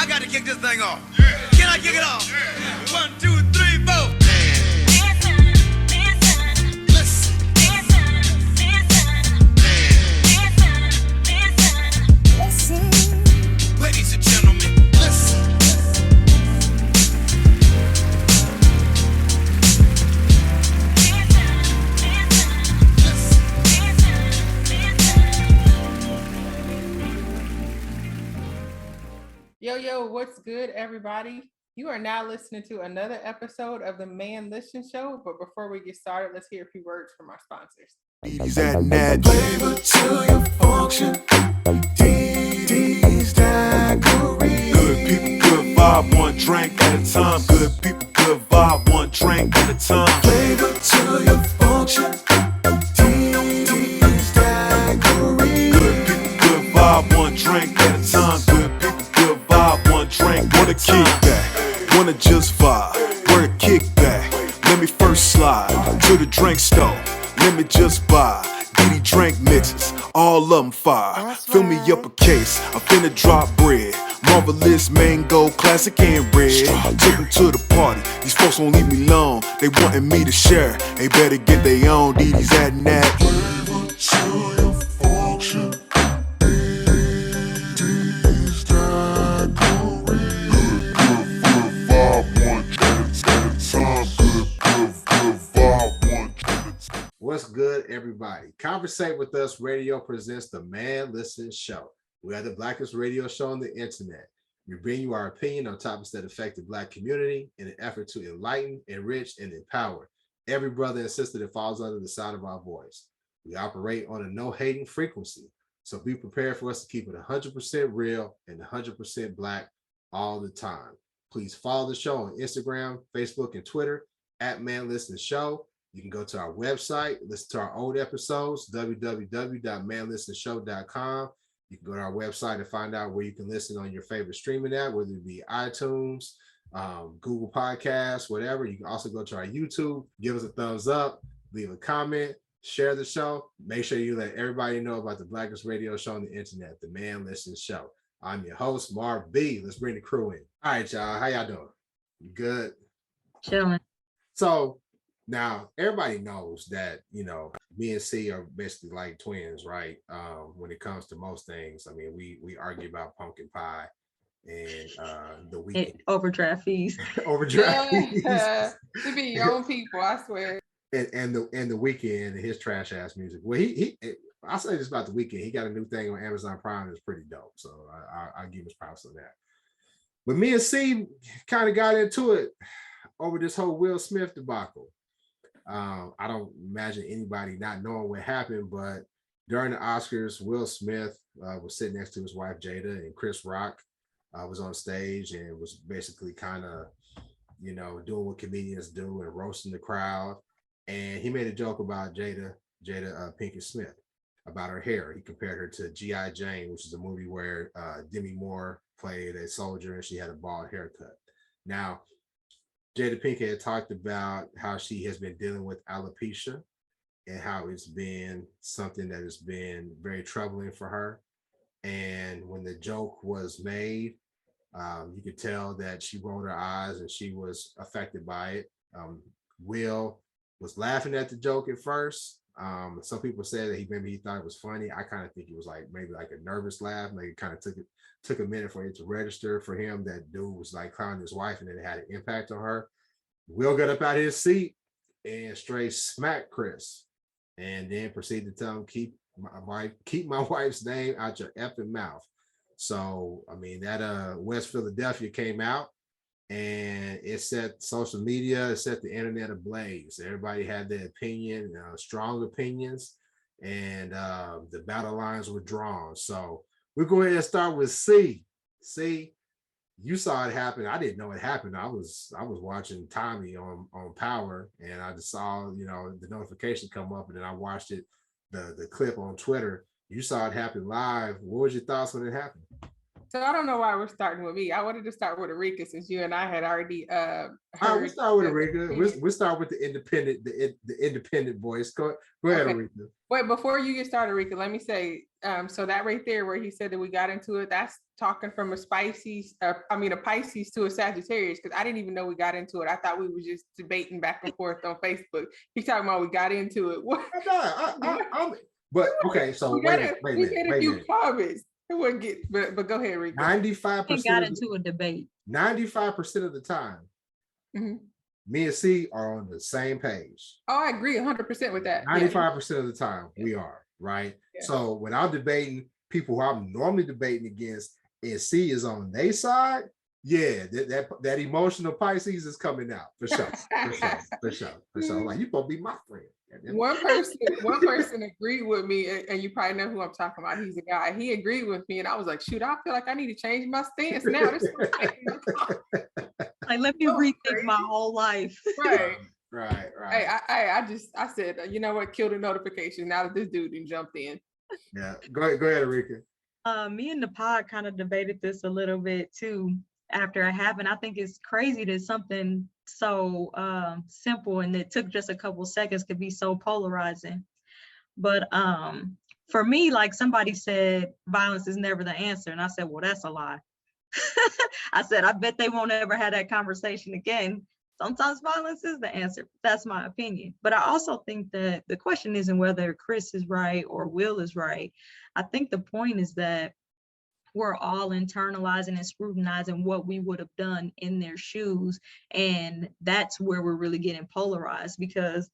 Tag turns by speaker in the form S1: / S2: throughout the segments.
S1: I got to kick this thing off. Can I kick it off? 1, 2, 3, 4. Ladies and gentlemen, listen.
S2: Yo, what's good, everybody? You are now listening to another episode of the Man Listen Show. But before we get started, let's hear a few words from our sponsors.
S3: D's adding that flavor to your function. D's Daiquiri. Good people, good vibe, one drink at a time. Good people, good vibe, one drink at a time. Flavor to your function. D's Daiquiri. Good people, good vibe, one drink at a time. Good people, good vibe, one drink. Wanna kick back, wanna just vibe. Where to kick back? Let me first slide to the drink store. Let me just buy DD drink mixes, all of them fire. Fill me up a case, I'm finna drop bread. Marvelous mango, classic and red. Took them to the party, these folks won't leave me alone. They wanting me to share, they better get their own. DD's adding that flavor to your function. DD's Daiquiri. Good vibe, one at a time. Good vibe, one at a time.
S4: What's good, everybody? Conversate with Us Radio presents the Man Listen Show. We are the blackest radio show on the internet. We bring you our opinion on topics that affect the Black community in an effort to enlighten, enrich, and empower every brother and sister that falls under the sound of our voice. We operate on a no-hating frequency, so be prepared for us to keep it 100% real and 100% Black all the time. Please follow the show on Instagram, Facebook, and Twitter at Man Listen Show. You can go to our website, listen to our old episodes, www.manlistenshow.com. You can go to our website and find out where you can listen on your favorite streaming app, whether it be iTunes, Google Podcasts, whatever. You can also go to our YouTube, give us a thumbs up, leave a comment, share the show. Make sure you let everybody know about the blackest radio show on the internet, the Man Listen Show. I'm your host, Marv B. Let's bring the crew in. All right, y'all. How y'all doing? You good?
S5: Chilling.
S4: So, now, everybody knows that, you know, me and C are basically like twins, right? When it comes to most things. I mean, we argue about pumpkin pie and the weekend.
S5: Overdraft fees.
S4: Overdraft fees.
S2: To be your own people, I swear.
S4: And the weekend and his trash ass music. Well, I'll say this about the weekend. He got a new thing on Amazon Prime that's pretty dope. So I'll give his props on that. But me and C kind of got into it over this whole Will Smith debacle. I don't imagine anybody not knowing what happened, but during the Oscars, Will Smith was sitting next to his wife Jada, and Chris Rock was on stage and was basically kind of, you know, doing what comedians do and roasting the crowd. And he made a joke about Jada Pinkett Smith, about her hair. He compared her to G.I. Jane, which is a movie where Demi Moore played a soldier and she had a bald haircut. Now, Jada Pinkett had talked about how she has been dealing with alopecia and how it's been something that has been very troubling for her. And when the joke was made, you could tell that she rolled her eyes and she was affected by it. Will was laughing at the joke at first. Some people said that he thought it was funny. I kind of think it was like maybe like a nervous laugh. Maybe it kind of took a minute for it to register for him that dude was like clowning his wife and then it had an impact on her. Will got up out of his seat and straight smacked Chris and then proceeded to tell him, keep my wife's name out your effing mouth. So, I mean, that West Philadelphia came out and it set social media, it set the internet ablaze. Everybody had their opinion, strong opinions, and the battle lines were drawn. So we'll go ahead and start with C. C, you saw it happen. I didn't know it happened. I was watching Tommy on Power, and I just saw, you know, the notification come up, and then I watched it, the clip on Twitter. You saw it happen live. What was your thoughts when it happened?
S2: So I don't know why we're starting with me. I wanted to start with Arika since you and I had already heard.
S4: All right, we'll start with Arika. We'll start with the independent voice. Go ahead, okay. Arika.
S2: Wait, before you get started, Arika, let me say So that right there, where he said that we got into it, that's talking from a Pisces to a Sagittarius, because I didn't even know we got into it. I thought we were just debating back and forth on Facebook. He's talking about we got into it. What?
S4: But okay, so
S2: We
S4: wait
S2: got
S4: a minute.
S2: comments. It wouldn't get, but go ahead, Rico.
S4: 95%
S5: got into a debate.
S4: 95% of the time, me and C are on the same page.
S2: Oh, I agree 100% with that.
S4: 95% of the time, we are, right?
S2: Yeah.
S4: So when I'm debating people who I'm normally debating against, and C is on their side, yeah, that emotional Pisces is coming out for sure. Like, you supposed to be my friend.
S2: One person agreed with me, and you probably know who I'm talking about. He's a guy. He agreed with me, and I was like, shoot, I feel like I need to change my stance now.
S5: Like, let me rethink my whole life.
S2: Right.
S4: Right.
S2: I said, you know what? Kill the notification now that this dude done jumped in.
S4: Yeah. Go ahead, Rika.
S5: Me and the pod kind of debated this a little bit too after it happened. I think it's crazy that something so simple and it took just a couple seconds could be so polarizing. But for me, like somebody said, violence is never the answer. And I said, well, that's a lie. I said, I bet they won't ever have that conversation again. Sometimes violence is the answer. That's my opinion. But I also think that the question isn't whether Chris is right or Will is right. I think the point is that we're all internalizing and scrutinizing what we would have done in their shoes. And that's where we're really getting polarized, because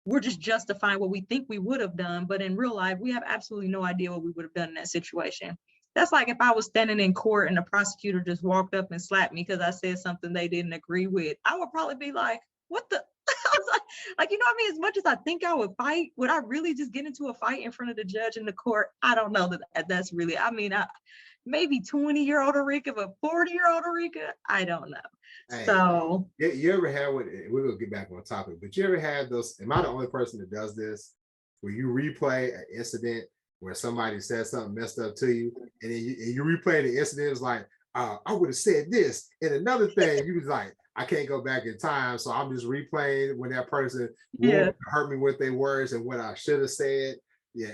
S5: we're just justifying what we think we would have done. But in real life, we have absolutely no idea what we would have done in that situation. That's like if I was standing in court and the prosecutor just walked up and slapped me because I said something they didn't agree with. I would probably be like, what the? I was like, you know what I mean? As much as I think I would fight, would I really just get into a fight in front of the judge in the court? I don't know that's really, maybe 20-year-old Erika, but 40-year-old Erika, I don't know.
S4: Hey,
S5: so
S4: you ever had what we're gonna get back on topic, but you ever had those? Am I the only person that does this? Where you replay an incident where somebody said something messed up to you, and then you replay the incident, it's like, I would have said this. And another thing, you was like, I can't go back in time, so I'm just replaying when that person hurt me with their words and what I should have said. Yeah,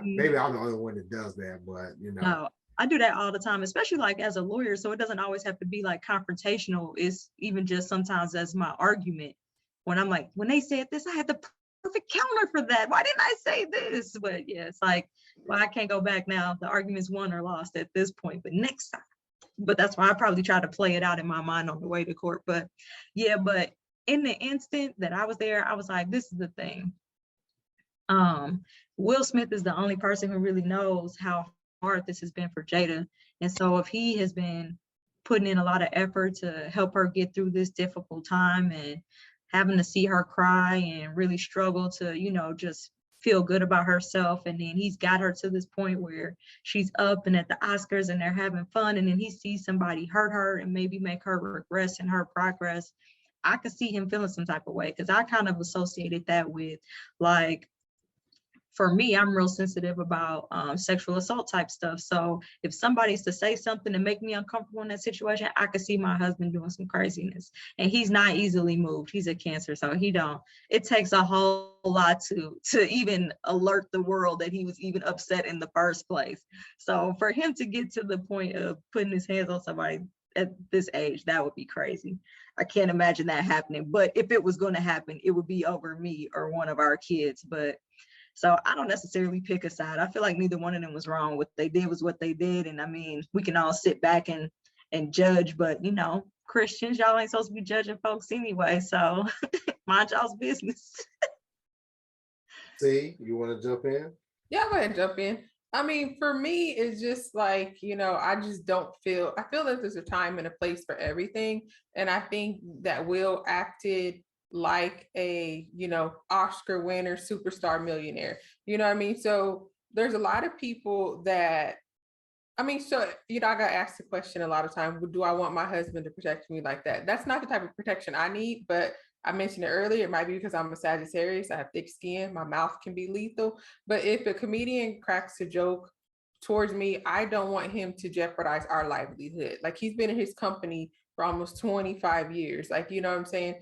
S4: maybe I'm the only one that does that, but you know.
S5: No, I do that all the time, especially like as a lawyer. So it doesn't always have to be like confrontational. It's even just sometimes as my argument. When I'm like, when they said this, I had the perfect counter for that. Why didn't I say this? But yeah, it's like, well, I can't go back now. The argument's won or lost at this point, but next time. But that's why I probably try to play it out in my mind on the way to court. But yeah, but in the instant that I was there, I was like, this is the thing. Will Smith is the only person who really knows how hard this has been for Jada. And so if he has been putting in a lot of effort to help her get through this difficult time and having to see her cry and really struggle to, you know, just feel good about herself. And then he's got her to this point where she's up and at the Oscars and they're having fun. And then he sees somebody hurt her and maybe make her regress in her progress. I could see him feeling some type of way, because I kind of associated that with, like, for me, I'm real sensitive about sexual assault type stuff. So if somebody's to say something and make me uncomfortable in that situation, I could see my husband doing some craziness. And he's not easily moved. He's a Cancer, so it takes a whole lot to even alert the world that he was even upset in the first place. So for him to get to the point of putting his hands on somebody at this age, that would be crazy. I can't imagine that happening. But if it was going to happen, it would be over me or one of our kids. But so I don't necessarily pick a side. I feel like neither one of them was wrong. What they did was what they did. And I mean, we can all sit back and judge, but you know, Christians, y'all ain't supposed to be judging folks anyway. So mind y'all's business.
S4: See, you want to jump in?
S2: Yeah, go ahead and jump in. I mean, for me, it's just like, you know, I feel that there's a time and a place for everything. And I think that Will acted like a, you know, Oscar winner, superstar millionaire, you know what I mean? So there's a lot of people that, I mean, so, you know, I got asked the question a lot of times, do I want my husband to protect me like that? That's not the type of protection I need, but I mentioned it earlier, it might be because I'm a Sagittarius, I have thick skin, my mouth can be lethal. But if a comedian cracks a joke towards me, I don't want him to jeopardize our livelihood. Like, he's been in his company for almost 25 years. Like, you know what I'm saying?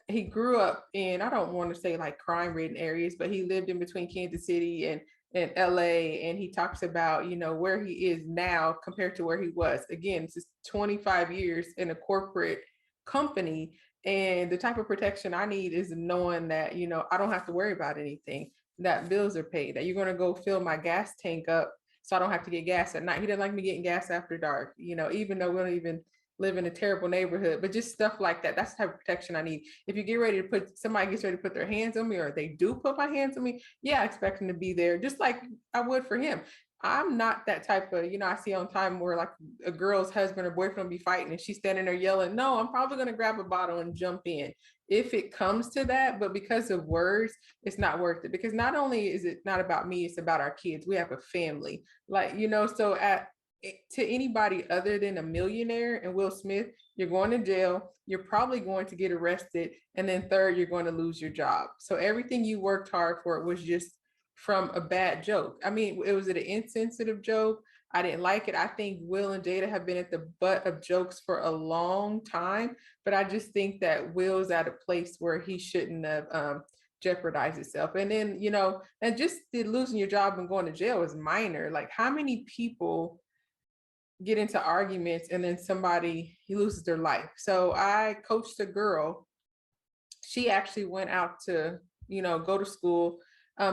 S2: He grew up in, I don't want to say like crime-ridden areas, but he lived in between Kansas City and in LA, and he talks about, you know, where he is now compared to where he was. Again, it's just 25 years in a corporate company. And the type of protection I need is knowing that, you know, I don't have to worry about anything, that bills are paid, that you're going to go fill my gas tank up so I don't have to get gas at night. He didn't like me getting gas after dark, you know, even though we don't even live in a terrible neighborhood, but just stuff like that. That's the type of protection I need. If you get ready to somebody gets ready to put their hands on me, or they do put my hands on me, yeah, I expect them to be there just like I would for him. I'm not that type of, you know, I see on time where like a girl's husband or boyfriend will be fighting and she's standing there yelling. No, I'm probably going to grab a bottle and jump in if it comes to that. But because of words, it's not worth it, because not only is it not about me, it's about our kids. We have a family, like, you know, so to anybody other than a millionaire and Will Smith, you're going to jail, you're probably going to get arrested, and then third, you're going to lose your job. So everything you worked hard for was just from a bad joke. I mean, it was an insensitive joke. I didn't like it. I think Will and Jada have been at the butt of jokes for a long time, but I just think that Will's at a place where he shouldn't have jeopardized himself. And then, you know, and just losing your job and going to jail is minor. Like, how many people get into arguments and then somebody loses their life? So I coached a girl. She actually went out to, you know, go to school,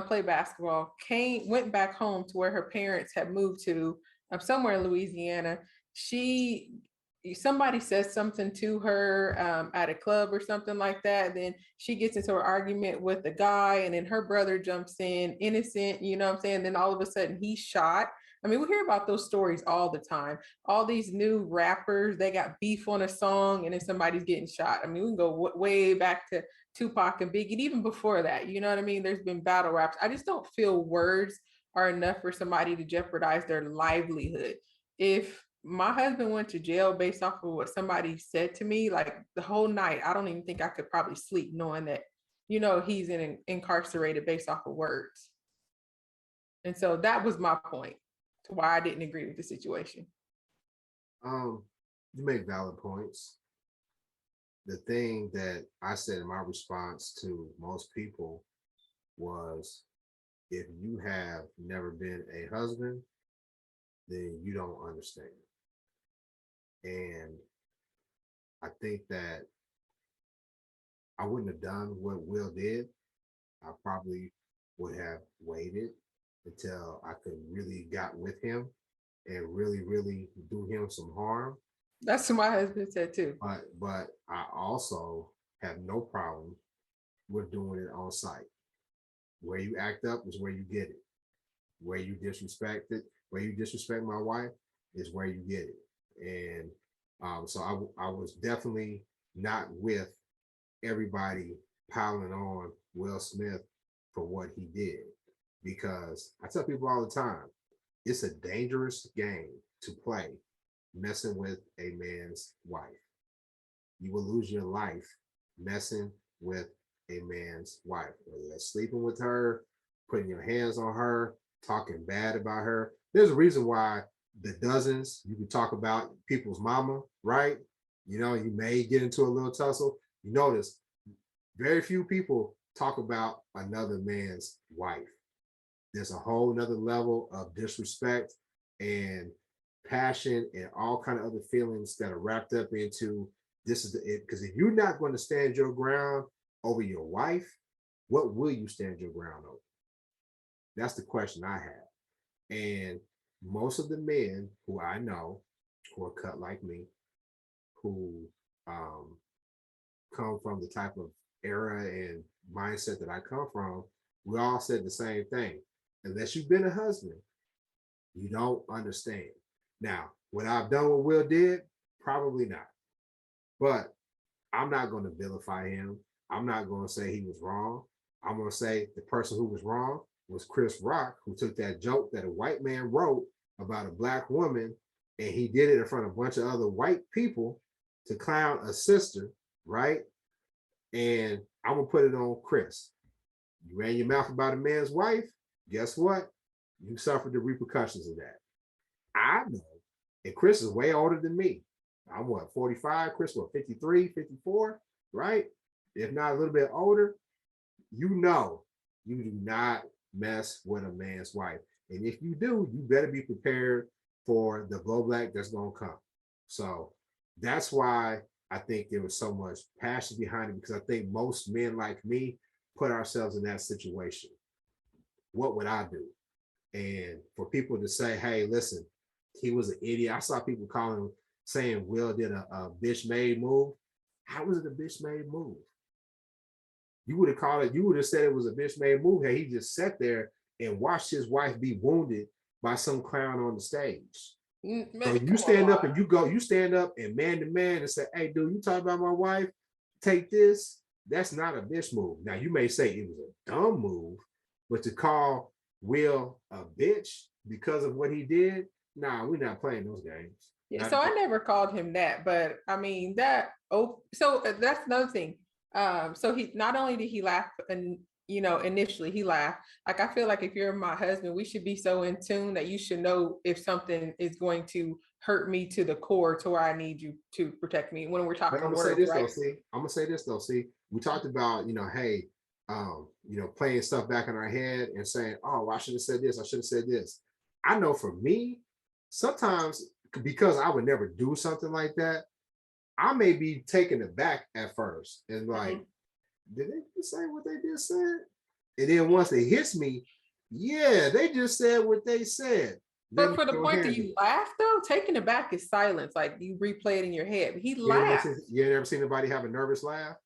S2: play basketball, went back home to where her parents had moved to, somewhere in Louisiana. Somebody says something to her at a club or something like that. Then she gets into an argument with the guy, and then her brother jumps in, innocent, you know what I'm saying? Then all of a sudden he's shot. I mean, we hear about those stories all the time. All these new rappers, they got beef on a song and then somebody's getting shot. I mean, we can go way back to Tupac and Biggie, and even before that, you know what I mean? There's been battle raps. I just don't feel words are enough for somebody to jeopardize their livelihood. If my husband went to jail based off of what somebody said to me, like the whole night, I don't even think I could probably sleep knowing that, you know, he's incarcerated based off of words. And so that was my point to why I didn't agree with the situation.
S4: You make valid points. The thing that I said in my response to most people was, if you have never been a husband, then you don't understand. And I think that I wouldn't have done what Will did. I probably would have waited until I could really got with him and really do him some harm.
S2: That's what my husband said too.
S4: But I also have no problem with doing it on site. Where you act up is where you get it. Where you disrespect my wife is where you get it. And so I was definitely not with everybody piling on Will Smith for what he did, because I tell people all the time, it's a dangerous game to play, messing with a man's wife. You will lose your life messing with a man's wife, whether that's sleeping with her, putting your hands on her, talking bad about her. There's a reason why the dozens, you can talk about people's mama, right? You know, you may get into a little tussle. You notice very few people talk about another man's wife. There's a whole nother level of disrespect and passion and all kind of other feelings that are wrapped up into this is it. Because if you're not going to stand your ground over your wife, what will you stand your ground over? That's the question I have. And most of the men who I know who are cut like me, who come from the type of era and mindset that I come from, we all said the same thing. Unless you've been a husband, you don't understand. Now, what I've done what Will did, probably not. But I'm not going to vilify him. I'm not going to say he was wrong. I'm going to say the person who was wrong was Chris Rock, who took that joke that a white man wrote about a black woman, and he did it in front of a bunch of other white people to clown a sister, right? And I'm going to put it on Chris. You ran your mouth about a man's wife, guess what? You suffered the repercussions of that. I know, and Chris is way older than me. I'm what, 45? Chris, what, 53, 54, right? If not a little bit older. You know, you do not mess with a man's wife. And if you do, you better be prepared for the blowback that's gonna come. So that's why I think there was so much passion behind it, because I think most men like me put ourselves in that situation. What would I do? And for people to say, hey, listen, he was an idiot. I saw people calling him, saying Will did a bitch made move. How was it a bitch made move? You would have called it, you would have said it was a bitch made move had he just sat there and watched his wife be wounded by some clown on the stage. So you stand up and you stand up and man to man and say, hey, dude, you talking about my wife? Take this. That's not a bitch move. Now, you may say it was a dumb move, but to call Will a bitch because of what he did, nah, we're not playing those games.
S2: Yeah, so I never called him that, but I mean that. Oh, so that's another thing. So he not only did he laugh, and initially he laughed. Like, I feel like if you're my husband, we should be so in tune that you should know if something is going to hurt me to the core, to where I need you to protect me when we're talking.
S4: I'm gonna say this though. See, we talked about hey, playing stuff back in our head and saying, oh, I should have said this. I should have said this. I know for me, sometimes, because I would never do something like that, I may be taken aback at first and like, did they just say what they just said? And then once it hits me, yeah, they just said what they said.
S2: But for the point that you laugh though, taking it back is silence. Like, you replay it in your head. He laughed.
S4: You never seen anybody have a nervous laugh?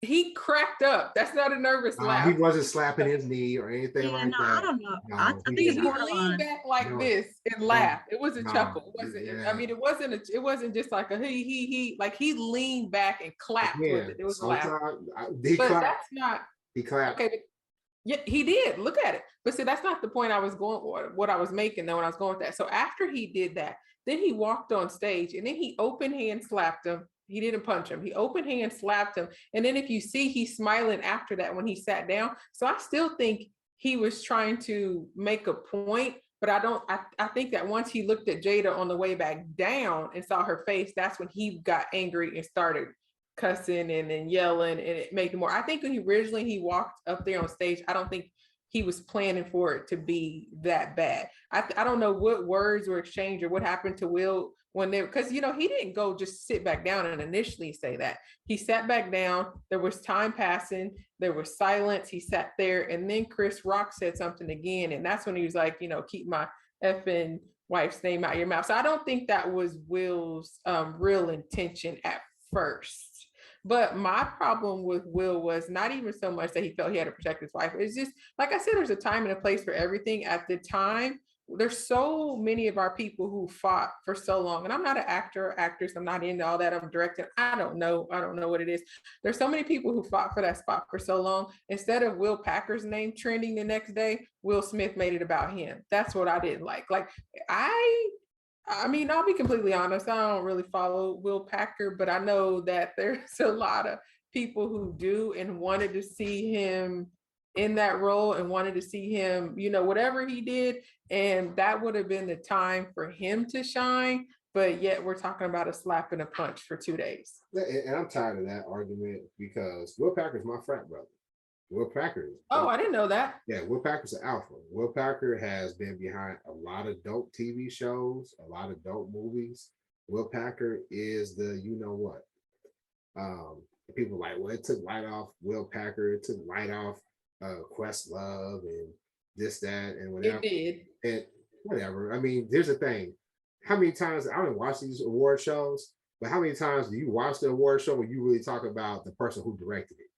S2: He cracked up. That's not a nervous laugh.
S4: He wasn't slapping his knee or anything like that.
S5: I don't know. I think it's
S2: leaned back like this and laughed. It was a chuckle. It wasn't. Yeah. I mean, it wasn't just like a he. Like, he leaned back and clapped with it. It was a laugh. But that's not.
S4: He clapped.
S2: Okay. Yeah, he did. Look at it. But see, that's not the point I was going. What I was making though when I was going with that. So after he did that, then he walked on stage and then he open hand slapped him. He didn't punch him. He open hand slapped him. And then if you see, he's smiling after that when he sat down. So I still think he was trying to make a point, but I think that once he looked at Jada on the way back down and saw her face, that's when he got angry and started cussing and then yelling, and it made him more. I think when he walked up there on stage, I don't think he was planning for it to be that bad. I don't know what words were exchanged or what happened to Will when they, because he didn't go just sit back down and initially say that. He sat back down. There was time passing. There was silence. He sat there, and then Chris Rock said something again, and that's when he was like, keep my effing wife's name out of your mouth. So I don't think that was Will's real intention at first. But my problem with Will was not even so much that he felt he had to protect his wife. It's just, like I said, there's a time and a place for everything. At the time, there's so many of our people who fought for so long. And I'm not an actor or actress. I'm not into all that. I'm directing. I don't know what it is. There's so many people who fought for that spot for so long. Instead of Will Packer's name trending the next day, Will Smith made it about him. That's what I didn't like. Like, I mean, I'll be completely honest. I don't really follow Will Packer, but I know that there's a lot of people who do and wanted to see him in that role and wanted to see him, whatever he did. And that would have been the time for him to shine. But yet we're talking about a slap and a punch for 2 days.
S4: And I'm tired of that argument, because Will Packer's my frat brother. Will Packer.
S2: Oh, I didn't know that.
S4: Yeah, Will Packer's an alpha. Will Packer has been behind a lot of dope TV shows, a lot of dope movies. Will Packer is the what. People are like, well, it took light off Will Packer. It took light off Questlove and this, that, and whatever.
S2: It did.
S4: And whatever. I mean, here's the thing. How many times, I don't watch these award shows, but how many times do you watch the award show where you really talk about the person who directed it?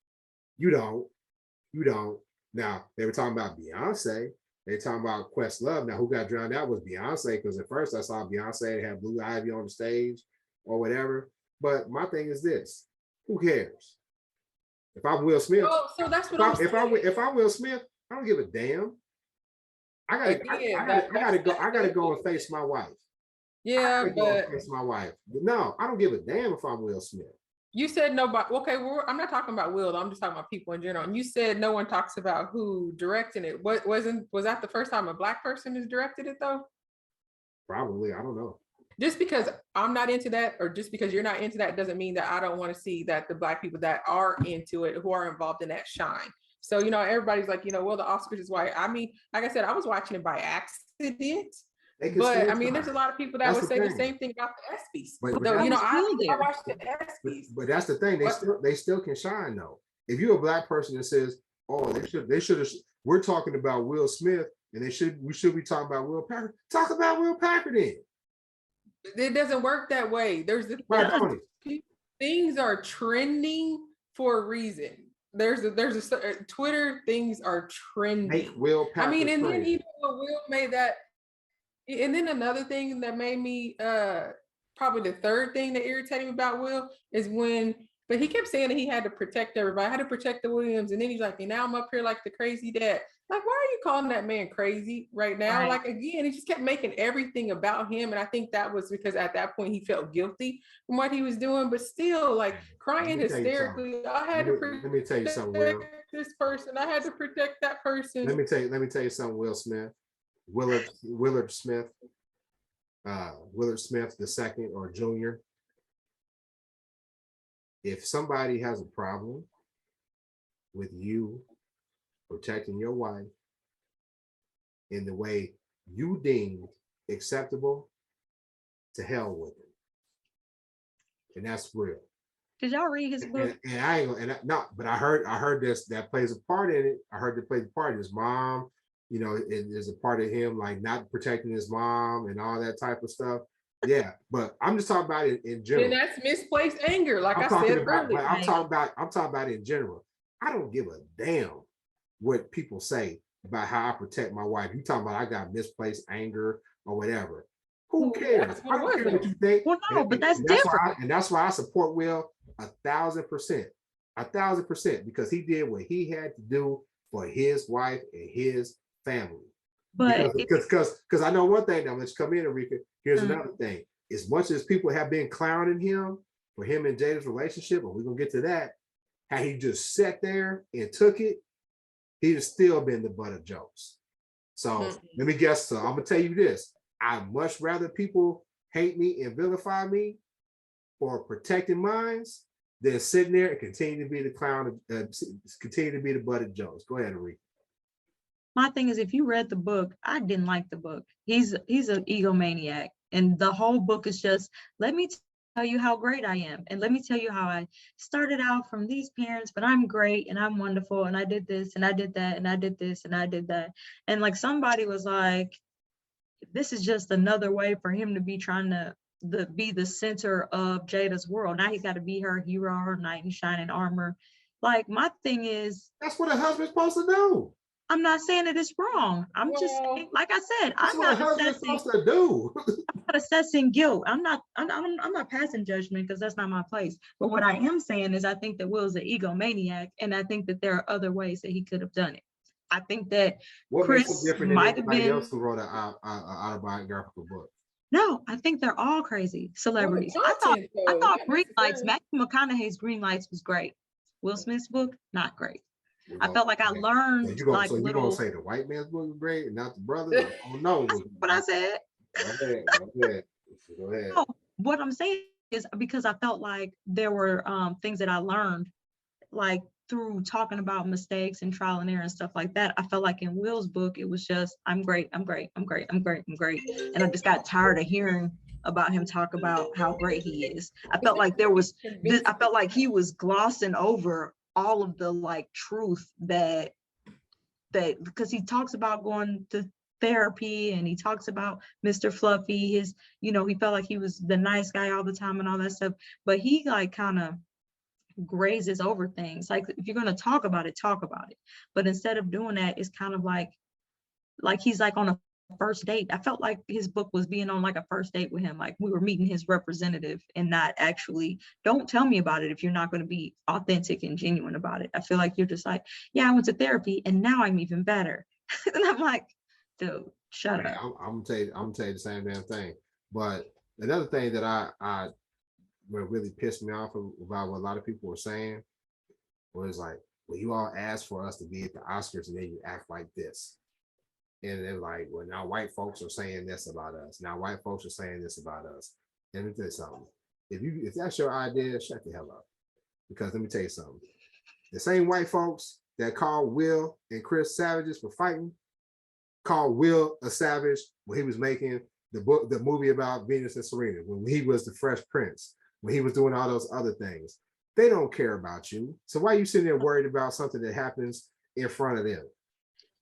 S4: You don't. Now, they were talking about Beyonce. They talking about Questlove. Now, who got drowned out was Beyonce, because at first I saw Beyonce have Blue Ivy on the stage or whatever. But my thing is this: who cares? If I'm Will Smith,
S2: so that's what I'm saying.
S4: If I'm Will Smith, I don't give a damn. I gotta go and face my wife.
S2: Yeah, but
S4: face my wife. No, I don't give a damn if I'm Will Smith.
S2: You said nobody. Okay, well, I'm not talking about Will. I'm just talking about people in general. And you said no one talks about who directed it. Was that the first time a Black person has directed it though?
S4: Probably. I don't know.
S2: Just because I'm not into that, or just because you're not into that, doesn't mean that I don't want to see that the Black people that are into it, who are involved in that, shine. So, you know, everybody's like, you know, well, the Oscars is white. I mean, like I said, I was watching it by accident.
S4: They can
S2: But
S4: still
S2: I mean, there's a
S4: shine.
S2: lot of people that
S4: That's
S2: would
S4: the
S2: say the
S4: thing.
S2: same thing about the ESPYs.
S4: But
S2: So, you know,
S5: was still
S2: I
S5: there.
S2: watched the ESPYs.
S4: But that's the thing. They still can shine though. If you're a black person that says, "Oh, they should have," we're talking about Will Smith, and we should be talking about Will Packer. Talk about Will Packer then.
S2: It doesn't work that way. There's the
S4: Why don't it?
S2: things are trending for a reason. There's a Twitter things are trending.
S4: Make Will Packer.
S2: I mean, and
S4: trend.
S2: then even when Will made that, and then another thing that made me probably the third thing that irritated me about Will is when, but he kept saying that he had to protect everybody, I had to protect the Williams, and then he's like, and now I'm up here like the crazy dad. Like, why are you calling that man crazy right now?
S5: Right.
S2: Like, again, he just kept making everything about him, and I think that was because at that point he felt guilty from what he was doing, but still, like, crying
S4: Let me tell you
S2: hysterically. I had to
S4: Let me tell you something, Will.
S2: protect this person. I had to protect that person.
S4: Let me tell you something, Will Smith. Willard Smith. Willard Smith II or Jr. If somebody has a problem with you protecting your wife in the way you deemed acceptable, to hell with it. And that's real.
S5: Did y'all read his book?
S4: And I ain't gonna, no, but I heard this, that plays a part in it. I heard that plays a part. His mom, you know, there's a part of him like not protecting his mom and all that type of stuff. Yeah, but I'm just talking about it in general.
S2: And that's misplaced anger, like I
S4: talking
S2: said
S4: about,
S2: earlier.
S4: I'm talking about it in general. I don't give a damn what people say about how I protect my wife. You talking about I got misplaced anger or whatever. Who cares? I don't care what you think.
S5: Well, no, but that's different.
S4: And that's why I support Will 1,000%. 1,000%, because he did what he had to do for his wife and his family.
S5: But
S4: because I know one thing now, let's come in, Enrica. Here's another thing. As much as people have been clowning him for him and Jada's relationship, and we're gonna get to that, how he just sat there and took it, he'd have still been the butt of jokes. So let me guess. So I'm gonna tell you this. I'd much rather people hate me and vilify me for protecting minds than sitting there and continue to be the clown, continue to be the butt of jokes. Go ahead, Enrica.
S5: my thing is, if you read the book, I didn't like the book. He's an egomaniac, and the whole book is just, let me tell you how great I am, and let me tell you how I started out from these parents, but I'm great and I'm wonderful, and I did this and I did that and I did this and I did that. And like somebody was like, this is just another way for him to be trying to be the center of Jada's world. Now he's got to be her hero, her knight in shining armor. Like, my thing is,
S4: that's what a husband's supposed to do.
S5: I'm not saying that it's wrong. I'm just saying, like I said,
S4: That's what a husband's supposed to do.
S5: I'm not assessing guilt. I'm not passing judgment, because that's not my place. But what I am saying is, I think that Will's an egomaniac, and I think that there are other ways that he could have done it. I think that
S4: What
S5: Chris
S4: makes it different
S5: might
S4: than
S5: have
S4: anybody
S5: been.
S4: else who wrote an autobiographical book?
S5: No, I think they're all crazy celebrities. I thought Green Lights, Matthew McConaughey's Green Lights was great. Will Smith's book, not great. I felt like I learned
S4: So
S5: like
S4: you're
S5: little.
S4: gonna say the white man's book was great and not the brother? Oh no.
S5: That's what I said.
S4: Go ahead.
S5: No, what I'm saying is, because I felt like there were things that I learned, like through talking about mistakes and trial and error and stuff like that. I felt like in Will's book, it was just, I'm great, I'm great, I'm great, I'm great, I'm great. And I just got tired of hearing about him talk about how great he is. I felt like he was glossing over all of the like truth that because he talks about going to therapy, and he talks about Mr. Fluffy, his, you know, he felt like he was the nice guy all the time and all that stuff, but he like kind of grazes over things. Like, if you're going to talk about it, but instead of doing that, it's kind of like he's like on a first date. I felt like his book was being on like a first date with him, like we were meeting his representative, and not actually, don't tell me about it if you're not going to be authentic and genuine about it. I feel like you're just like, yeah, I went to therapy and now I'm even better. And I'm like, dude, shut up.
S4: I'm gonna tell you the same damn thing. But another thing that I what really pissed me off about what a lot of people were saying was like, well, you all asked for us to be at the Oscars and then you act like this. And they're like, well, now white folks are saying this about us. Now white folks are saying this about us. And let me tell you something. If that's your idea, shut the hell up. Because let me tell you something. The same white folks that called Will and Chris savages for fighting called Will a savage when he was making the movie about Venus and Serena, when he was the Fresh Prince, when he was doing all those other things. They don't care about you. So why are you sitting there worried about something that happens in front of them?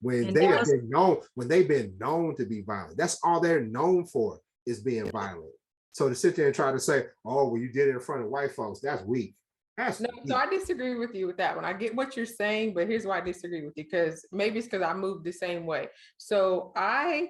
S4: When they have been known, when they've been known to be violent. That's all they're known for, is being violent. So to sit there and try to say, oh, well, you did it in front of white folks, that's weak. That's
S2: no,
S4: weak.
S2: so I disagree with you with that one. I get what you're saying, but here's why I disagree with you, because maybe it's because I moved the same way. So I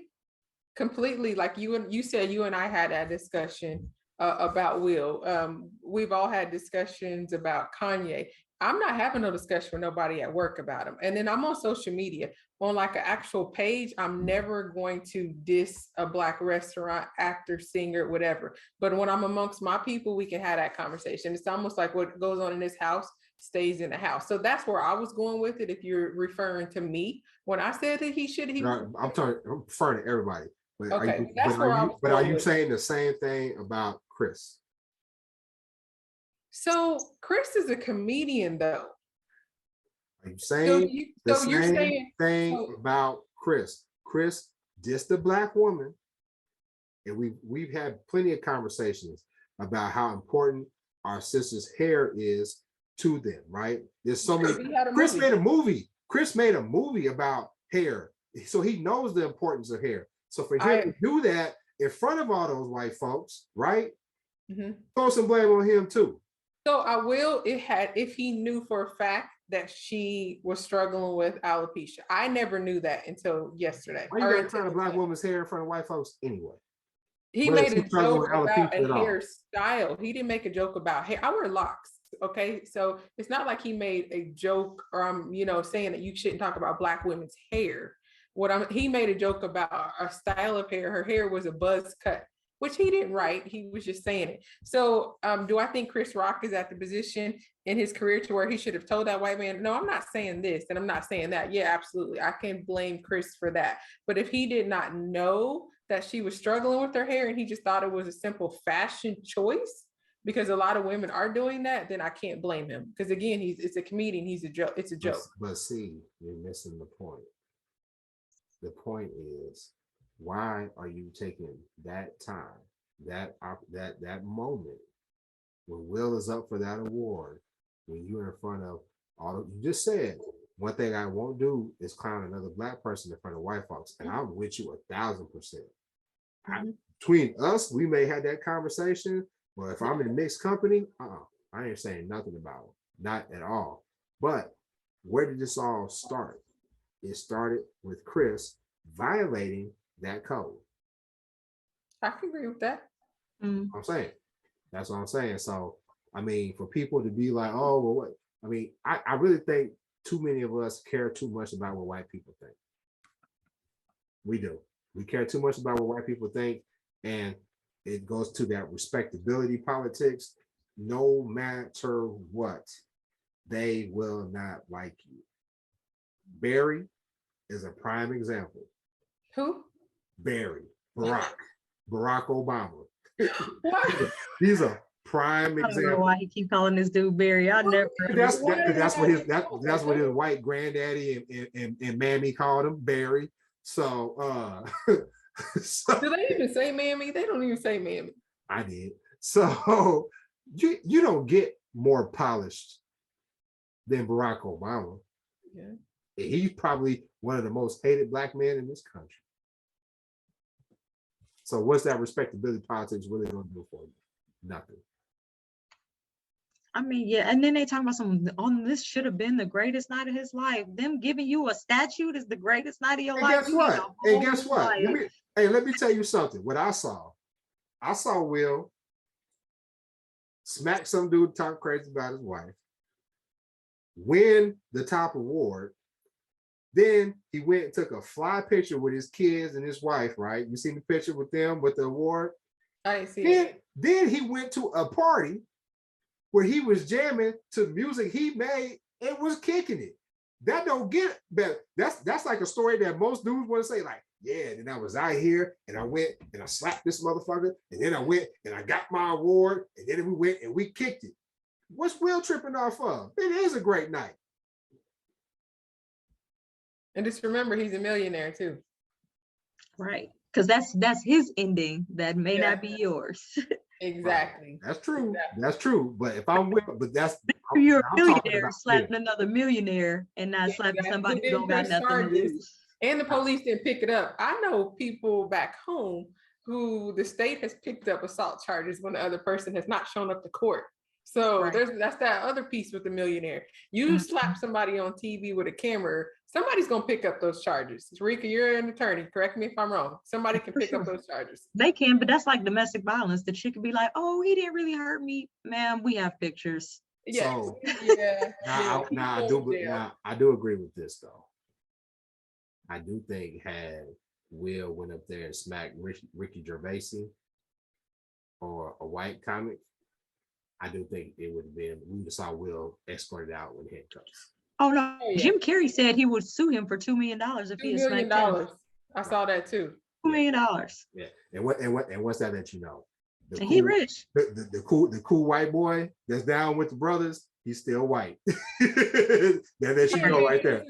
S2: completely, like you said, you and I had that discussion about Will. We've all had discussions about Kanye. I'm not having no discussion with nobody at work about him. And then I'm on social media, on like an actual page. I'm never going to diss a Black restaurant, actor, singer, whatever. But when I'm amongst my people, we can have that conversation. It's almost like what goes on in this house stays in the house. So that's where I was going with it. If you're referring to me, when I said that he should,
S4: I'm referring to everybody. But
S2: okay,
S4: are you saying the same thing about Chris?
S2: So Chris is a comedian, though.
S4: Are you saying the same thing about Chris? Chris dissed a Black woman, and we've had plenty of conversations about how important our sister's hair is to them, right? There's so many. Chris made a movie. Chris made a movie about hair, so he knows the importance of hair. So for him to do that in front of all those white folks, right? Throw some blame on him too.
S2: So I will, if he knew for a fact that she was struggling with alopecia. I never knew that until yesterday.
S4: Why you got trying to Black woman's hair in front of white folks anyway?
S2: He made a joke about a hairstyle. He didn't make a joke about hair. I wear locks. Okay, so it's not like he made a joke, or I'm, saying that you shouldn't talk about Black women's hair. He made a joke about a style of hair. Her hair was a buzz cut, which he didn't write. He was just saying it. So do I think Chris Rock is at the position in his career to where he should have told that white man, no, I'm not saying this and I'm not saying that. Yeah, absolutely. I can blame Chris for that. But if he did not know that she was struggling with her hair and he just thought it was a simple fashion choice, because a lot of women are doing that, then I can't blame him. Because again, it's a comedian. He's a joke. It's a joke.
S4: But see, you're missing the point. The point is, why are you taking that time, that moment when Will is up for that award, when you're in front of you just said, one thing I won't do is clown another Black person in front of white folks. And I'm with you 1,000%. Between us, we may have that conversation, but if I'm in mixed company, I ain't saying nothing about it, not at all. But where did this all start? It started with Chris violating that code.
S2: I can agree with that.
S4: I'm saying. That's what I'm saying. So, I mean, for people to be like, oh, well, what? I mean, I really think too many of us care too much about what white people think. We do. We care too much about what white people think. And it goes to that respectability politics. No matter what, they will not like you. Barry is a prime example.
S2: Who?
S4: Barry, Barack Obama.
S2: What?
S4: He's a prime example.
S5: I don't know why he keep calling this dude Barry. I never.
S4: That's what his white granddaddy and mammy called him, Barry. So,
S2: do they even say mammy? They don't even say mammy.
S4: I did. So you don't get more polished than Barack Obama.
S2: Yeah.
S4: He's probably one of the most hated Black men in this country. So what's that respectability politics really going to do for you? Nothing.
S5: I mean, yeah, and then they talk about this should have been the greatest night of his life. Them giving you a statue is the greatest night of your life.
S4: Guess what? Let me tell you something. What I saw Will smack some dude talk crazy about his wife, win the top award. Then he went and took a fly picture with his kids and his wife, right? You seen the picture with them with the award?
S2: I didn't see it.
S4: Then he went to a party where he was jamming to music he made and was kicking it. That don't get better. That's like a story that most dudes want to say, like, yeah, then I was out here and I went and I slapped this motherfucker, and then I went and I got my award, and then we went and we kicked it. What's Will tripping off of? It is a great night.
S2: And just remember, he's a millionaire too.
S5: Right. Because that's his ending. That may
S2: Yeah.
S5: not be yours.
S2: Exactly.
S4: That's true.
S2: Exactly.
S4: That's true. But if I'm with, but that's
S5: You're a
S4: I'm talking
S5: millionaire
S4: about
S5: slapping another millionaire and not
S2: Yeah,
S5: slapping
S2: who
S5: somebody who
S2: didn't
S5: don't got
S2: press
S5: nothing to
S2: charges.
S5: lose.
S2: And the police didn't pick it up. I know people back home who the state has picked up assault charges when the other person has not shown up to court. So
S5: Right.
S2: that's that other piece with the millionaire. You
S5: Mhm.
S2: slap somebody on TV with a camera, somebody's gonna pick up those charges. Rika, you're an attorney. Correct me if I'm wrong. Somebody can
S5: For
S2: pick up
S5: sure.
S2: those charges.
S5: They can, but that's like domestic violence. The chick could be like, "Oh, he didn't really hurt me, ma'am. We have pictures."
S2: Yeah,
S4: So,
S2: yeah.
S4: now,
S2: yeah,
S4: now I
S2: people
S4: do
S2: in jail.
S4: I do agree with this though. I do think had Will went up there and smacked Ricky Gervaisi or a white comic, I do think it would have been, we would have saw Will escorted out with handcuffs.
S5: Oh no,
S2: Oh, yeah.
S5: Jim Carrey said he would sue him for $2 million if
S2: $2
S5: he had
S2: million.
S5: smacked him.
S2: I saw that too.
S5: $2 million.
S4: Yeah. And what's that let you know? The
S5: And he rich.
S4: the cool white boy that's down with the brothers, he's still white. That lets you know right there.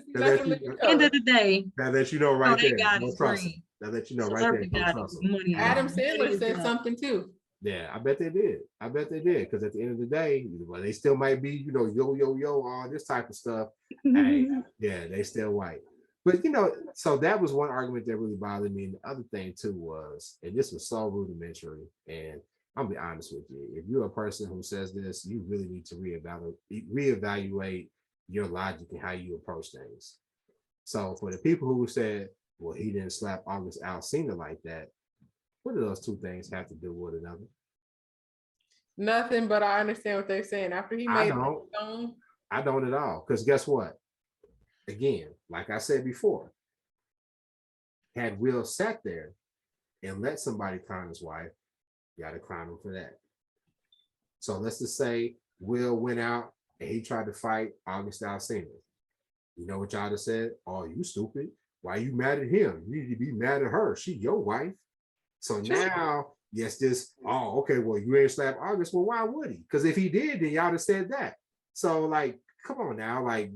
S5: End of the day,
S4: That lets you know right
S5: they
S4: there.
S5: got
S4: Don't
S5: his
S4: trust
S5: green.
S4: him. That lets you know right
S5: Celebrity
S4: there.
S5: got
S4: Don't
S5: his
S4: trust him.
S5: money.
S2: Adam
S5: out.
S2: Sandler said
S5: Yeah.
S2: something too.
S4: Yeah, I bet they did. I bet they did. Because at the end of the day, well, they still might be, yo, all this type of stuff. Hey, yeah, they still white. But so that was one argument that really bothered me. And the other thing too was, and this was so rudimentary, and I'll be honest with you, if you're a person who says this, you really need to reevaluate your logic and how you approach things. So for the people who said, well, he didn't slap August Alsina like that, what do those two things have to do with another?
S2: Nothing, but I understand what they're saying. After he
S4: I
S2: made
S4: don't.
S2: the song,
S4: I don't at all. Because guess what? Again, like I said before, had Will sat there and let somebody clown his wife, you gotta clown him for that. So let's just say Will went out and he tried to fight August Alsina. You know what y'all just said? Oh, you stupid. Why you mad at him? You need to be mad at her. She your wife. So now, yes, okay, well, you ain't slap August. Well, why would he? Because if he did, then y'all have said that. So, like, come on now, like,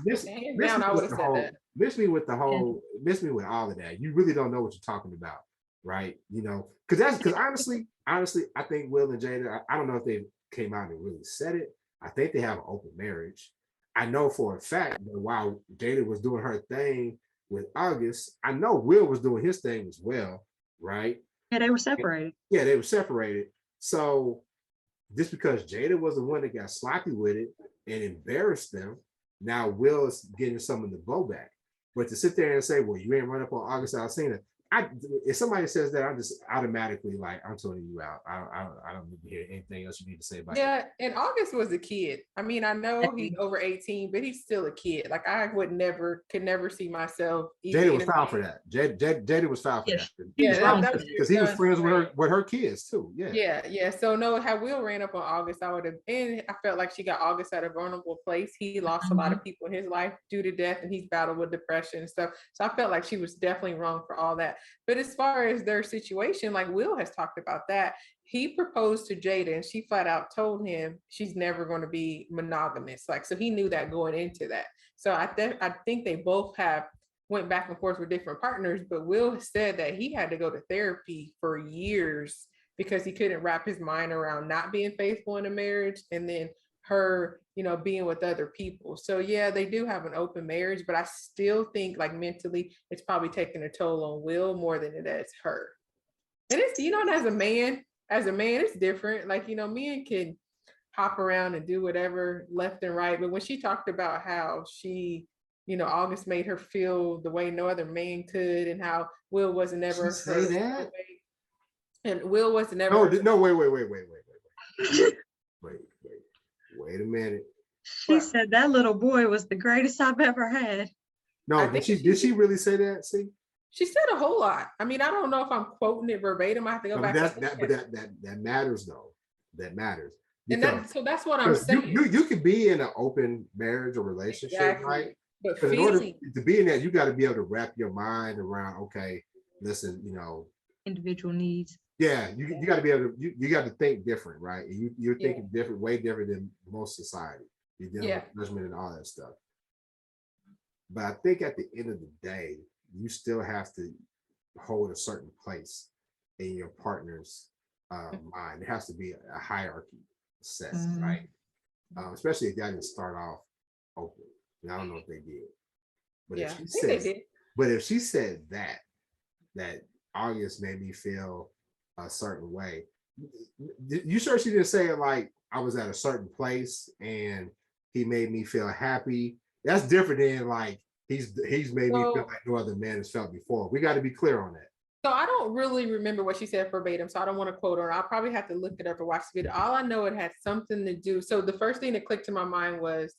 S4: miss me with all of that. You really don't know what you're talking about, right? Because honestly, I think Will and Jada, I don't know if they came out and really said it. I think they have an open marriage. I know for a fact that while Jada was doing her thing with August, I know Will was doing his thing as well, right?
S5: Yeah, they were separated.
S4: Yeah, they were separated. So just because Jada was the one that got sloppy with it and embarrassed them, now Will is getting some of the blowback. But to sit there and say, well, you ain't run up on August Alsina, if somebody says that, I'm just automatically like, I'm tuning you out. I don't need to hear anything else you need to say about it.
S2: yeah, and August was a kid. I mean, I know he's over 18, but he's still a kid. Like I could never see myself.
S4: Jada was foul for that. Jada was foul for that.
S2: Yeah,
S4: because he was friends with her kids too.
S2: Yeah. So no, how Will ran up on August, I would have, and I felt like she got August at a vulnerable place. He lost a lot of people in his life due to death, and he's battled with depression and stuff. So I felt like she was definitely wrong for all that. But as far as their situation, like Will has talked about that, he proposed to Jada and she flat out told him she's never going to be monogamous. Like, so he knew that going into that. So I think they both went back and forth with different partners, but Will said that he had to go to therapy for years because he couldn't wrap his mind around not being faithful in a marriage and then her, being with other people. So yeah, they do have an open marriage, but I still think like mentally it's probably taking a toll on Will more than it is her. And it's, as a man, it's different. Like, men can hop around and do whatever left and right. But when she talked about how she, August made her feel the way no other man could, and how Will wasn't ever
S4: say that.
S2: And Will wasn't ever.
S4: No, wait a minute.
S5: She said that little boy was the greatest I've ever had.
S4: No, did she really say that? See?
S2: She said a whole lot. I mean, I don't know if I'm quoting it verbatim. I have to go back.
S4: But that matters though. That matters.
S2: And so that's what I'm saying.
S4: You could be in an open marriage or relationship, exactly. Right?
S2: But
S4: in order to be in that, you got to be able to wrap your mind around, okay, listen,
S5: individual needs.
S4: Yeah, you got to be able to, you got to think different, right? And you're thinking different, way different than most society. You're dealing with judgment and all that stuff. But I think at the end of the day, you still have to hold a certain place in your partner's mind. There has to be a hierarchy set, right? Especially if y'all didn't start off open. And I don't know if they did. But
S2: Yeah,
S4: if she
S2: I think they
S4: says,
S2: did.
S4: but if she said that August made me feel a certain way, you sure she didn't say it like I was at a certain place and he made me feel happy? That's different than like he's made me feel
S2: So,
S4: like no other man has felt before. We got to be clear on that.
S2: so I don't really remember what she said verbatim, so I don't want to quote her. I'll probably have to look it up or watch the video. All I know, it had something to do. So the first thing that clicked to my mind was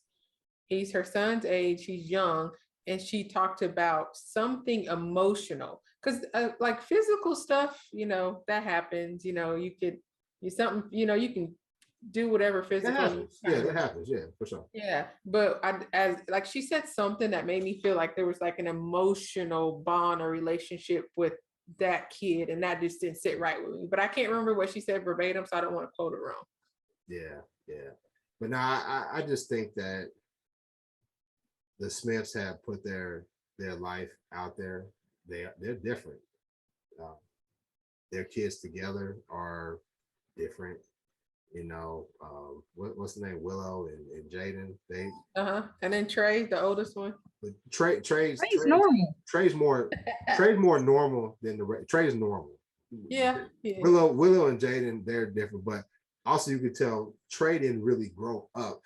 S2: he's her son's age, he's young, and she talked about something emotional. Because like physical stuff, that happens. You can do whatever
S4: That
S2: physically.
S4: happens. Yeah, that happens. Yeah, for sure.
S2: Yeah, but as like she said something that made me feel like there was like an emotional bond or relationship with that kid, and that just didn't sit right with me. But I can't remember what she said verbatim, so I don't want to quote it wrong.
S4: Yeah, yeah. But now I just think that the Smiths have put their life out there. They're different. Their kids together are different. What's the name? Willow and Jaden. They
S2: And then Trey, the oldest one.
S4: Trey's
S5: normal.
S4: Trey's more normal than Trey's normal.
S2: Yeah.
S4: Willow and Jaden, they're different, but also you could tell Trey didn't really grow up.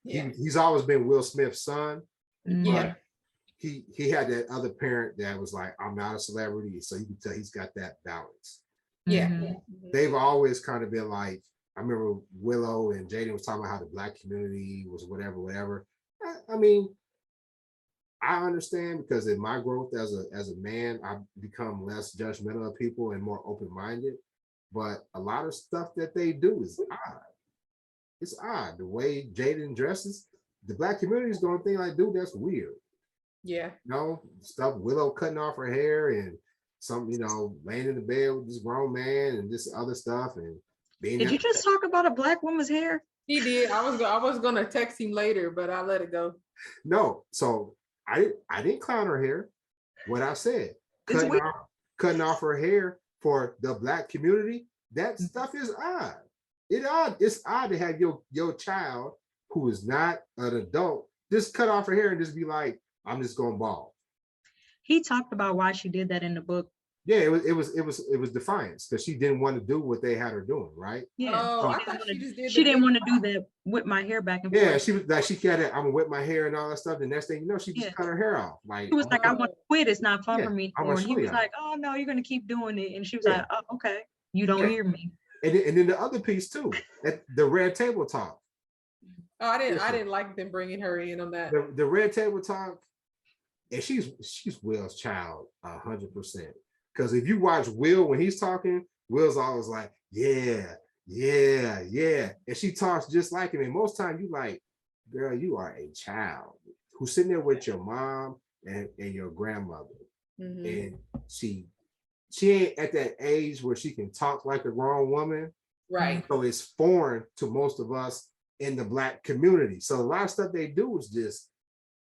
S2: Yeah.
S4: He's always been Will Smith's son.
S2: Yeah.
S4: He had that other parent that was like, I'm not a celebrity, so you can tell he's got that balance.
S2: Yeah.
S4: They've always kind of been like, I remember Willow and Jaden was talking about how the Black community was whatever. I mean, I understand because in my growth as a man, I've become less judgmental of people and more open-minded. But a lot of stuff that they do is odd. It's odd. The way Jaden dresses, the Black community is going to think like, dude, that's weird.
S2: Yeah.
S4: Stuff Willow cutting off her hair and some, laying in the bed with this grown man and this other stuff and being.
S5: Did you just talk about a Black woman's hair?
S2: He did. I was gonna text him later, but I let it go.
S4: No, so I didn't clown her hair. What I said, cutting off her hair for the Black community, that stuff is odd. It's odd to have your child who is not an adult just cut off her hair and just be like, I'm just going bald.
S5: He talked about why she did that in the book.
S4: Yeah, it was defiance because she didn't want to do what they had her doing, right?
S5: Yeah.
S2: Oh, I thought
S5: she didn't want to do that, whip my hair back and forth.
S4: Yeah, she was like, she got it. I'm gonna whip my hair and all that stuff. The next thing you know, she just cut her hair off. Like
S5: she was like, I want to quit. It's not fun for me anymore. And he was
S4: y'all.
S5: like, oh no, you're gonna keep doing it. And she was like, oh, okay, you don't hear me.
S4: And then the other piece too, at the red table talk.
S2: Oh, I didn't like them bringing her in on that.
S4: The red table talk, and she's Will's child 100%. Because if you watch Will when he's talking, Will's always like, yeah. And she talks just like him. And most times you like, girl, you are a child who's sitting there with your mom and your grandmother. And she ain't at that age where she can talk like a grown woman.
S2: Right.
S4: So it's foreign to most of us in the Black community. So a lot of stuff they do is just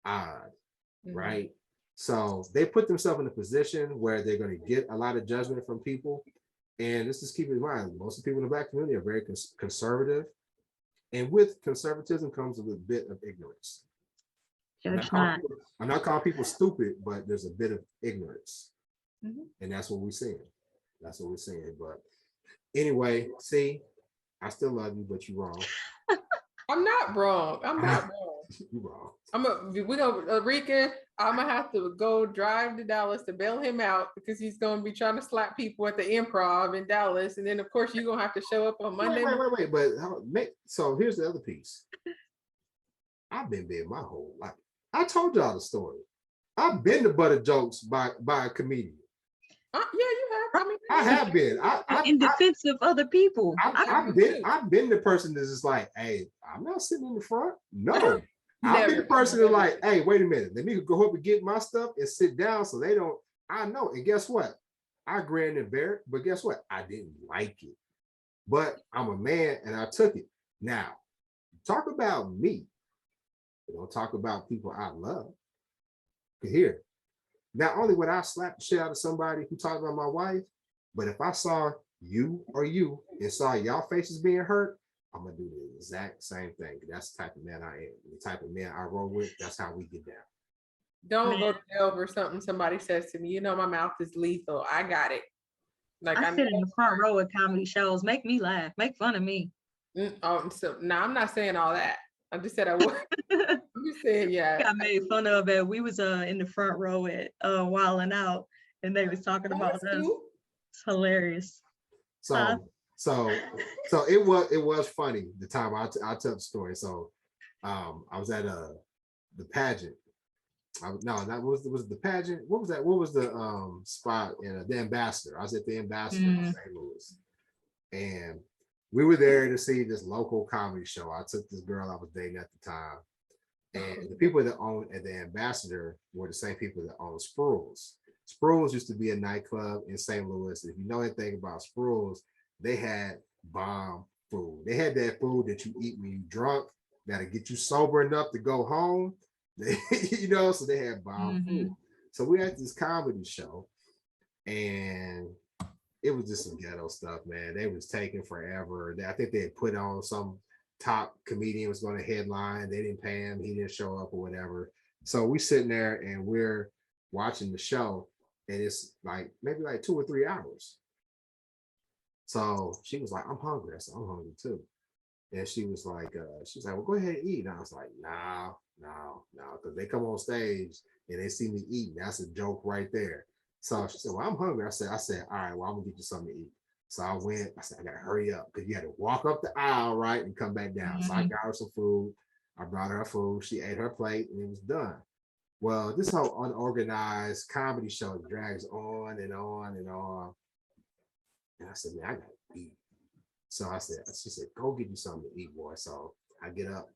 S4: odd, right? So they put themselves in a position where they're going to get a lot of judgment from people. And let's just keep in mind, most of the people in the Black community are very conservative. And with conservatism comes a little bit of ignorance. I'm not calling people stupid, but there's a bit of ignorance. And that's what we're seeing. But anyway, see, I still love you, but you're wrong.
S2: I'm not wrong.
S4: You're wrong.
S2: Rika, I'm gonna have to go drive to Dallas to bail him out because he's gonna be trying to slap people at the Improv in Dallas, and then of course you're gonna have to show up on Monday.
S4: Wait. But so here's the other piece. I've been big my whole life. I told y'all the story. I've been the butt of jokes by a comedian.
S2: Yeah, you have.
S4: I have been.
S5: In defense of other people.
S4: I've been the person that's just like, hey, I'm not sitting in the front. No. I've been the person that's like, hey, wait a minute. Let me go up and get my stuff and sit down so they don't. I know. And guess what? I grinned and bear it, but guess what? I didn't like it. But I'm a man and I took it. Now, talk about me. We don't talk about people I love. Here, not only would I slap the shit out of somebody who talked about my wife, but if I saw you and saw y'all faces being hurt, I'm gonna do the exact same thing. That's the type of man I am. The type of man I roll with, that's how we get down.
S2: Don't go to jail over something somebody says to me. You know, my mouth is lethal. I got it. Like
S5: I sit in the front row at comedy shows. Make me laugh. Make fun of me.
S2: Oh, so now I'm not saying all that. I just said I would. I'm just saying, yeah.
S5: Got made fun of it. We was in the front row at Wildin' Out, and they was talking about us. It's hilarious.
S4: So it was funny the time I tell the story. So I was at the pageant. That was the pageant. What was that? What was the spot in the Ambassador? I was at the Ambassador in St. Louis, and we were there to see this local comedy show. I took this girl I was dating at the time, and the people that owned at the Ambassador were the same people that owned Spruil's. Spruil's used to be a nightclub in St. Louis. If you know anything about Spruil's, they had bomb food. They had that food that you eat when you're drunk, that'll get you sober enough to go home. So they had bomb food. So we had this comedy show, and it was just some ghetto stuff, man. They was taking forever. I think they had put on some top comedian was going to headline. They didn't pay him. He didn't show up or whatever. So we sitting there and we're watching the show, and it's like maybe like 2 or 3 hours. So she was like, I'm hungry. I said, I'm hungry too. And she was like, well, go ahead and eat. And I was like, no, because they come on stage and they see me eating. That's a joke right there. So she said, well, I'm hungry. I said, all right, well, I'm gonna get you something to eat. So I went, I said, I gotta hurry up because you had to walk up the aisle, right, and come back down. So I got her some food. I brought her food. She ate her plate and it was done. Well, this whole unorganized comedy show drags on and on and on. And I said, man, I gotta eat. So she said, go get you something to eat, boy. So I get up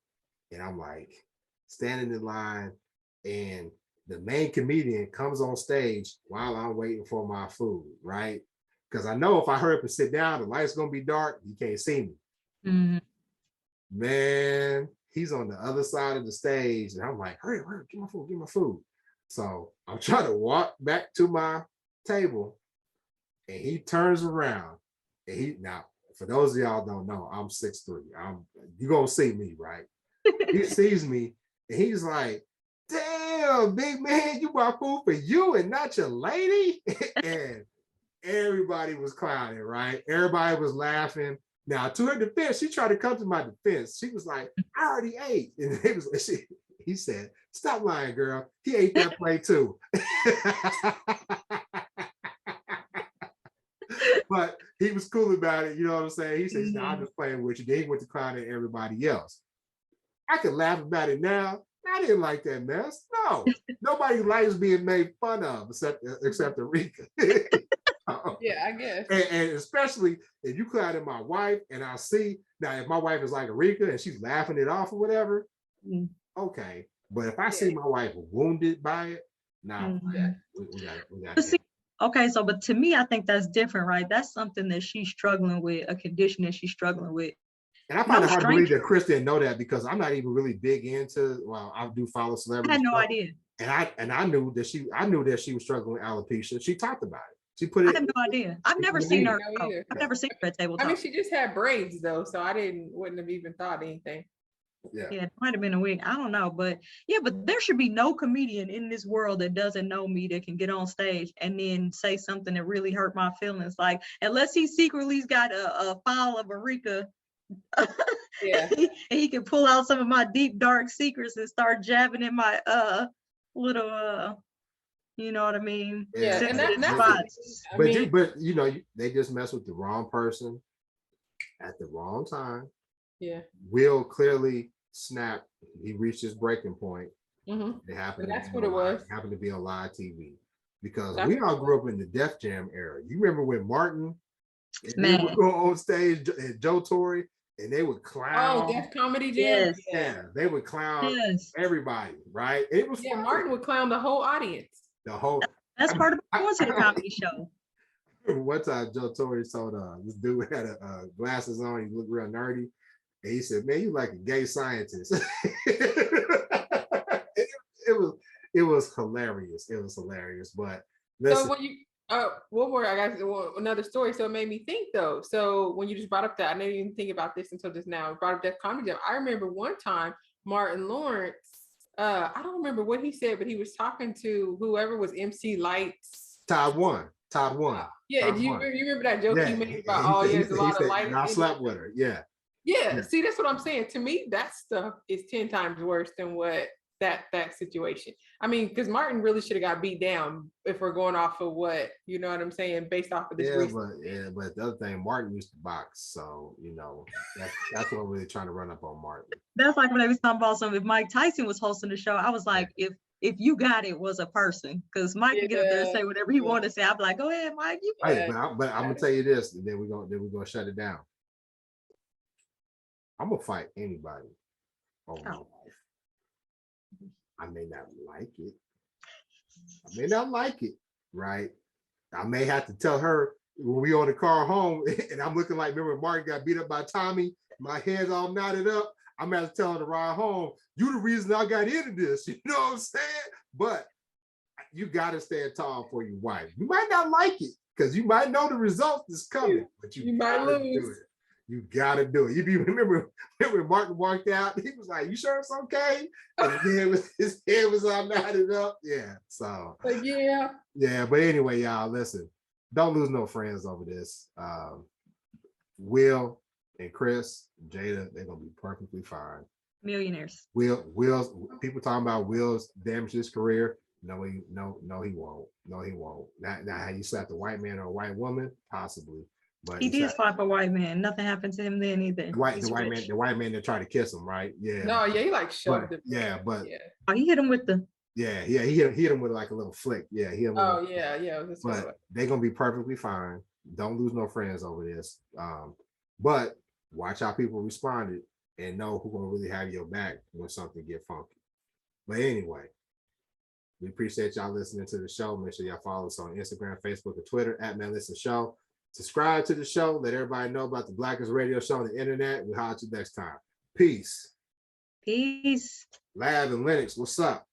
S4: and I'm like standing in line, and the main comedian comes on stage while I'm waiting for my food, right? Because I know if I hurry up and sit down, the light's gonna be dark, you can't see me. Man, he's on the other side of the stage, and I'm like, hurry, get my food. So I'm trying to walk back to my table, and he turns around, and now, for those of y'all don't know, I'm 6'3". You're gonna see me, right? He sees me and he's like, damn, big man, you bought food for you and not your lady? And everybody was clowning, right? Everybody was laughing. Now, to her defense, she tried to come to my defense. She was like, I already ate. And he said, stop lying, girl. He ate that plate too. But he was cool about it, you know what I'm saying? He says, I'm just playing with you. Then he went to clown at everybody else. I can laugh about it now. I didn't like that mess. No, nobody likes being made fun of except Erika.
S2: Yeah, I guess.
S4: And especially if you clown at my wife, and I see, now if my wife is like Erika and she's laughing it off or whatever, okay. But if I see my wife wounded by it, we got it.
S5: Okay, so but to me, I think that's different, right? That's something that she's struggling with, a condition that she's struggling with.
S4: And I find it hard to believe that Chris didn't know that, because I'm not even really big into, well, I do follow celebrities.
S5: I had no idea.
S4: And I knew that she was struggling with alopecia. She talked about it. She put it.
S5: I have no idea. I've never seen her. I've never seen her at table talk.
S2: I mean, she just had braids though, so wouldn't have even thought anything.
S4: Yeah,
S5: it might have been a wig. I don't know, but yeah, but there should be no comedian in this world that doesn't know me that can get on stage and then say something that really hurt my feelings. Like, unless he secretly's got a file of Erika,
S2: yeah,
S5: and he can pull out some of my deep dark secrets and start jabbing in my little you know what I mean?
S2: Yeah, and
S5: that's
S4: but you know, they just mess with the wrong person at the wrong time.
S2: Yeah,
S4: Will clearly snapped. He reached his breaking point.
S2: Mm-hmm.
S4: It happened.
S2: That's what it was.
S4: It happened to be on live TV, because we all grew up in the Def Jam era. You remember when Martin and they would go on stage and Joe Torre and they would clown.
S2: Oh, Def Comedy Jam.
S5: Yes.
S4: Yeah, they would clown everybody, right? It was
S2: fun. Martin would clown the whole audience.
S5: That's part of going to the comedy show.
S4: One time Joe Torre told this dude had glasses on, he looked real nerdy. And he said, man, you like a gay scientist. it was hilarious. It was hilarious. But
S2: So
S4: listen,
S2: when you one more, I got another story. So it made me think though. So when you just brought up that, I didn't even think about this until just now. Brought up that comedy jam. I remember one time Martin Lawrence. I don't remember what he said, but he was talking to whoever was MC Lights.
S4: Todd won.
S2: Yeah,
S4: Todd
S2: you
S4: won.
S2: remember that joke
S4: Yeah,
S2: he made about? Oh, yeah, there's a lot of light.
S4: I slept with her. Yeah.
S2: Yeah, see, that's what I'm saying. To me, that stuff is 10 times worse than what that situation. I mean, because Martin really should have got beat down if we're going off of what, you know what I'm saying, based off of this.
S4: But the other thing, Martin used to box, so that's what we're really trying to run up on Martin.
S5: That's like when they was talking about if Mike Tyson was hosting the show, I was like, if you got it was a person, because Mike can get up there and say whatever he wanted to say. I'd be like, go ahead, Mike. You
S4: but I'm gonna tell you this, and then we're gonna shut it down. I'm gonna fight anybody over my life. I may not like it. Right? I may have to tell her when we on the car home, and I'm looking like, remember Martin got beat up by Tommy, my head's all knotted up. I'm gonna have to tell her to ride home. You the reason I got into this, you know what I'm saying? But you gotta stand tall for your wife. You might not like it because you might know the result is coming, but you might lose. You gotta do it. You remember Martin walked out, he was like, you sure it's okay? And his head was all knotted up. Yeah. So yeah, but anyway, y'all, listen, don't lose no friends over this. Will and Chris, Jada, they're gonna be perfectly fine.
S5: Millionaires.
S4: Will's people talking about Will's damaged his career. No, he won't. No, he won't. Now how you slap a white man or a white woman? Possibly. But
S5: he did slap a white man. Nothing happened to him then either.
S4: The white man that tried to kiss him, right? Yeah.
S2: No, yeah, he like shoved him.
S4: Yeah, but
S5: oh, he hit him with the.
S4: Yeah, he hit him with like a little flick. Yeah, he.
S2: Yeah.
S4: But they're gonna be perfectly fine. Don't lose no friends over this. But watch how people responded and know who's gonna really have your back when something get funky. But anyway, we appreciate y'all listening to the show. Make sure y'all follow us on Instagram, Facebook, and Twitter @ManListenShow. Subscribe to the show. Let everybody know about the Blackest Radio Show on the internet. We'll holler at you next time. Peace.
S5: Peace.
S4: Lab and Lennox, what's up?